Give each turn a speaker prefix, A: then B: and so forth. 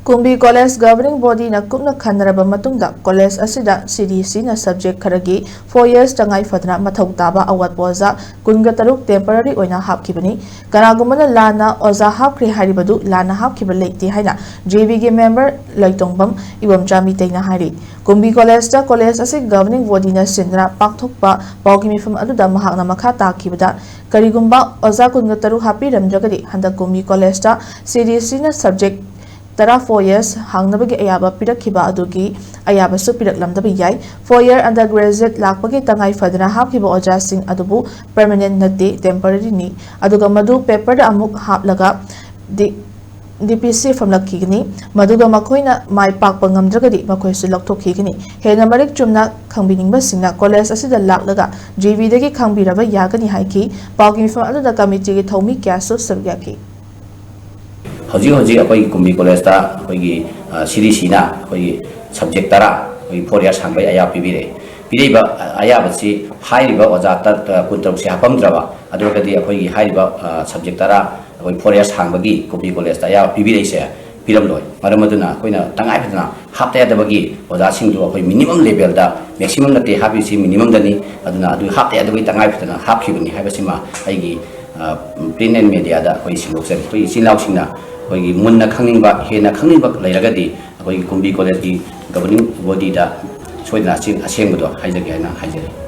A: Kumbi College Governing Body na kupna khanaraba matungda college asida CDC na subject kharagi 4 years tangai phadana mathou taba awatpa oza kunga taruk temporary oina hapkhibani kanagumana lana oza hapkhri haribadu lana hapkhiba leiti haina JB ge member laitongbam ibam jami teina hari Kumbi College da college asi governing body na sindra pakthokpa pawgi mifam aduda mahakna makha takibada karigumba oza kunga taruk hapi ramjagadi handa Kumbi College da CDC na subject Tara 4 years hangnabagi ayaba pirakhiba adugi ayaba su piraklamdabi yai 4 year undergraduate lakpagi tangai phadana hapkhiba oja sing adubu permanent nate temporary ni aduga madu paper da amuk haplaga DPC from lakhigni maduga makoina mai pakpa ngamdragadi makoi su lakthokigni hena marik chumna khangbiningba singna college asida laklaga JV dagi khangbiraba yagani haiki pawgi from aduda committee gi thomi kya su sabyaki
B: Hoji apai Kumbi College ta apai CDC na apai subject tara apai 4 years hangbai aya pibire pideba aya basi hairiba oja ta kuntrok se hapamdraba adogadi apai hairiba subject tara apai 4 years hangbagi Kumbi College ta aya pibire se piramloi maramaduna koina tangai phadana hapta yadabagi oja singdu apai minimum level da maximum nate habisi minimum dani aduna adu hapta yadabagi tangai phadana hapkhibani haibasima aigi print and media da apai singokse apai sinlausingna अखोई मुन्ना खंगनिंबा हेना खंगनिंबा लैरगदी अखोई Kunbi college की governing body दा सोइना असेंबदो हाइजगे हाइना हाइजरे